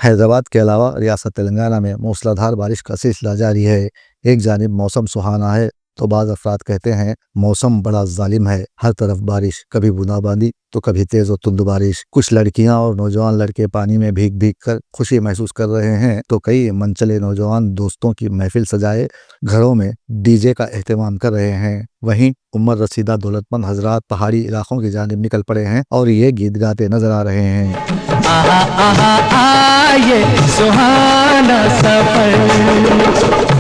حیدرآباد کے علاوہ ریاست تلنگانہ میں موسلادھار بارش کا سلسلہ جاری ہے۔ ایک جانب موسم سہانا ہے تو بعض افراد کہتے ہیں موسم بڑا ظالم ہے، ہر طرف بارش، کبھی بوندا باندی تو کبھی تیز و تند بارش۔ کچھ لڑکیاں اور نوجوان لڑکے پانی میں بھیگ بھیگ کر خوشی محسوس کر رہے ہیں تو کئی منچلے نوجوان دوستوں کی محفل سجائے گھروں میں ڈی جے کا اہتمام کر رہے ہیں۔ وہیں عمر رسیدہ دولت مند حضرات پہاڑی علاقوں کی جانب نکل پڑے ہیں اور یہ گیت گاتے نظر آ رہے ہیں۔ آہا آہا آئے سہانا سفر۔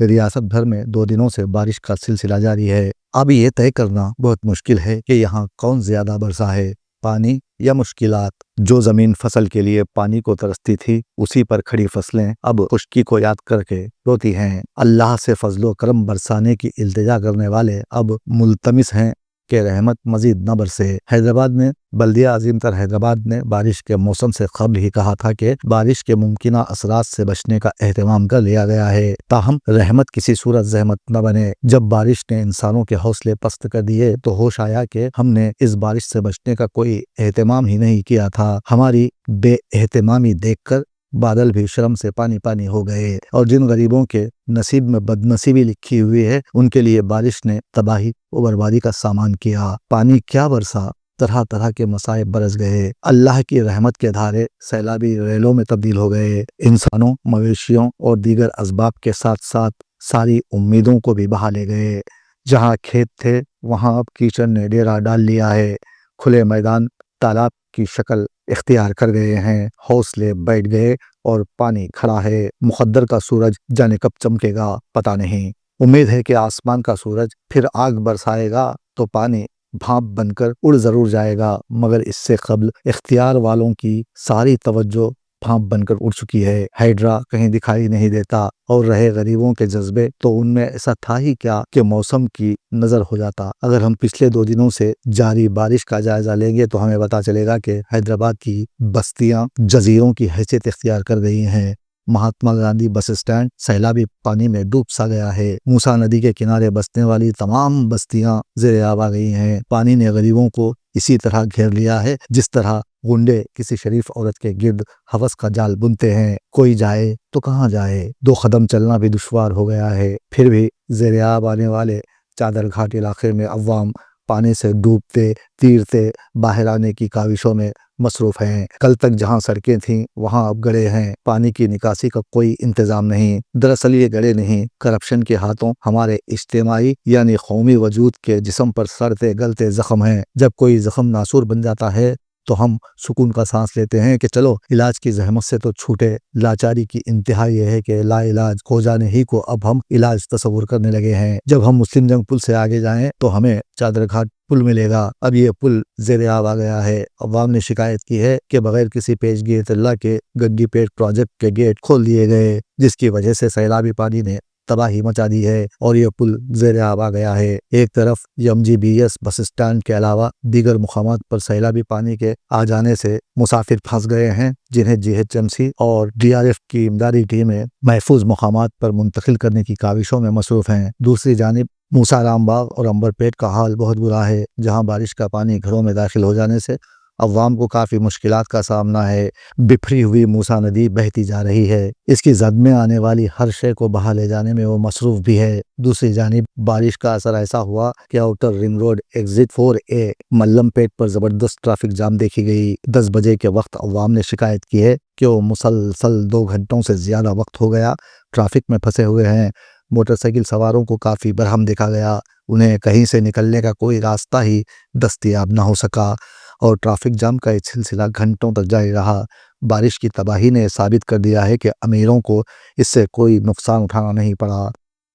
ریاست بھر میں 2 دنوں سے بارش کا سلسلہ جاری ہے۔ اب یہ طے کرنا بہت مشکل ہے کہ یہاں کون زیادہ برسا ہے، پانی یا مشکلات۔ جو زمین فصل کے لیے پانی کو ترستی تھی، اسی پر کھڑی فصلیں اب خشکی کو یاد کر کے روتی ہیں۔ اللہ سے فضل و کرم برسانے کی التجا کرنے والے اب ملتمس ہیں کہ رحمت مزید نہ برسے۔ حیدرآباد میں بلدیہ عظیم تر حیدرآباد نے بارش کے موسم سے قبل ہی کہا تھا کہ بارش کے ممکنہ اثرات سے بچنے کا اہتمام کر لیا گیا ہے، تاہم رحمت کسی صورت زحمت نہ بنے۔ جب بارش نے انسانوں کے حوصلے پست کر دیے تو ہوش آیا کہ ہم نے اس بارش سے بچنے کا کوئی اہتمام ہی نہیں کیا تھا۔ ہماری بے اہتمامی دیکھ کر بادل بھی شرم سے پانی پانی ہو گئے، اور جن غریبوں کے نصیب میں بدنصیبی لکھی ہوئی ہے ان کے لیے بارش نے تباہی و بربادی کا سامان کیا۔ پانی کیا برسا، طرح طرح کے مصائب برس گئے۔ اللہ کی رحمت کے دھارے سیلابی ریلوں میں تبدیل ہو گئے۔ انسانوں، مویشیوں اور دیگر اسباب کے ساتھ ساتھ ساری امیدوں کو بھی بہا لے گئے۔ جہاں کھیت تھے وہاں اب کیچڑ نے ڈیرا ڈال لیا ہے۔ کھلے میدان تالاب کی شکل اختیار کر گئے ہیں، حوصلے بیٹھ گئے اور پانی کھڑا ہے۔ مقدر کا سورج جانے کب چمکے گا پتہ نہیں۔ امید ہے کہ آسمان کا سورج پھر آگ برسائے گا تو پانی بھاپ بن کر اڑ ضرور جائے گا، مگر اس سے قبل اختیار والوں کی ساری توجہ بھاپ بن کر اڑ چکی ہے۔ ہائیڈرا کہیں دکھائی نہیں دیتا اور رہے غریبوں کے جذبے تو ان میں ایسا تھا ہی کیا کہ موسم کی نظر ہو جاتا۔ اگر ہم پچھلے 2 دنوں سے جاری بارش کا جائزہ لیں گے تو ہمیں پتہ چلے گا کہ حیدرآباد کی بستیاں جزیروں کی حیثیت اختیار کر گئی ہیں۔ مہاتما گاندھی بس اسٹینڈ سیلابی پانی میں ڈوب سا گیا ہے۔ موسیٰ ندی کے کنارے بسنے والی تمام بستیاں زیر آب آ گئی ہیں۔ پانی نے غریبوں کو اسی طرح گھیر لیا ہے جس طرح غنڈے کسی شریف عورت کے گرد ہوس کا جال بنتے ہیں۔ کوئی جائے تو کہاں جائے، 2 قدم چلنا بھی دشوار ہو گیا ہے۔ پھر بھی زیر آب آنے والے چادر گھاٹ علاقے میں عوام پانی سے ڈوبتے تیرتے باہر آنے کی کاوشوں میں مصروف ہیں۔ کل تک جہاں سڑکیں تھیں وہاں اب گڑھے ہیں۔ پانی کی نکاسی کا کوئی انتظام نہیں۔ دراصل یہ گڑھے نہیں، کرپشن کے ہاتھوں ہمارے اجتماعی یعنی قومی وجود کے جسم پر سڑتے گلتے زخم ہیں۔ جب کوئی زخم ناسور بن جاتا ہے تو ہم سکون کا سانس لیتے ہیں کہ چلو علاج کی زحمت سے تو چھوٹے۔ لاچاری کی انتہا یہ ہے کہ لا علاج ہو جانے ہی کو اب ہم علاج تصور کرنے لگے ہیں۔ جب ہم مسلم جنگ پل سے آگے جائیں تو ہمیں چادر گھاٹ پل ملے گا۔ اب یہ پل زیر آب آ گیا ہے۔ عوام نے شکایت کی ہے کہ بغیر کسی پیش گی اطلاع کے گگی پیٹ پروجیکٹ کے گیٹ کھول دیے گئے، جس کی وجہ سے سیلابی پانی نے تباہی مچا دی ہے اور یہ پل زیر آب آ گیا ہے۔ ایک طرف MGBS بس اسٹینڈ کے علاوہ دیگر مقامات پر سیلابی پانی کے آ جانے سے مسافر پھنس گئے ہیں، جنہیں GHMC اور DRF کی امدادی ٹیمیں محفوظ مقامات پر منتقل کرنے کی کاوشوں میں مصروف ہیں۔ دوسری جانب موسیٰ رام باغ اور عنبر پیٹ کا حال بہت برا ہے، جہاں بارش کا پانی گھروں میں داخل ہو جانے سے عوام کو کافی مشکلات کا سامنا ہے۔ بکھری ہوئی موسیٰ ندی بہتی جا رہی ہے، اس کی زد میں آنے والی ہر شے کو بہا لے جانے میں وہ مصروف بھی ہے۔ دوسری جانب بارش کا اثر ایسا ہوا کہ outer ring road exit 4A ملم پیٹ پر زبردست ٹریفک جام دیکھی گئی۔ 10 بجے کے وقت عوام نے شکایت کی ہے کہ وہ مسلسل 2 گھنٹوں سے زیادہ وقت ہو گیا ٹریفک میں پھنسے ہوئے ہیں۔ موٹر سائیکل سواروں کو کافی برہم دیکھا گیا، انہیں کہیں سے نکلنے کا کوئی راستہ ہی دستیاب نہ ہو سکا اور ٹریفک جام کا یہ سلسلہ گھنٹوں تک جاری رہا۔ بارش کی تباہی نے ثابت کر دیا ہے کہ امیروں کو اس سے کوئی نقصان اٹھانا نہیں پڑا،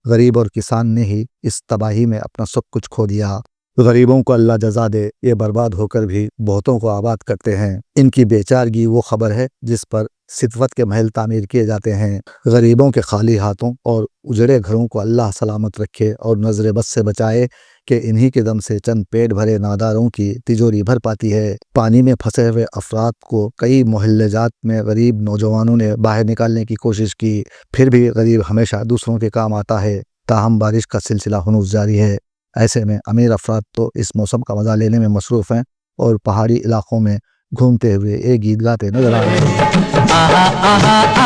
غریب اور کسان نے ہی اس تباہی میں اپنا سب کچھ کھو دیا۔ غریبوں کو اللہ جزا دے، یہ برباد ہو کر بھی بہتوں کو آباد کرتے ہیں۔ ان کی بیچارگی وہ خبر ہے جس پر ستوت کے محل تعمیر کیے جاتے ہیں۔ غریبوں کے خالی ہاتھوں اور اجڑے گھروں کو اللہ سلامت رکھے اور نظر بد سے بچائے کہ انہی کے دم سے چند پیٹ بھرے ناداروں کی تجوری بھر پاتی ہے۔ پانی میں پھنسے ہوئے افراد کو کئی محلے جات میں غریب نوجوانوں نے باہر نکالنے کی کوشش کی، پھر بھی غریب ہمیشہ دوسروں کے کام آتا ہے، تاہم بارش کا سلسلہ ہنوز جاری ہے۔ ایسے میں امیر افراد تو اس موسم کا مزہ لینے میں مصروف ہیں اور پہاڑی علاقوں میں گھومتے ہوئے ایک گیت گاتے نظر آ رہے ہیں۔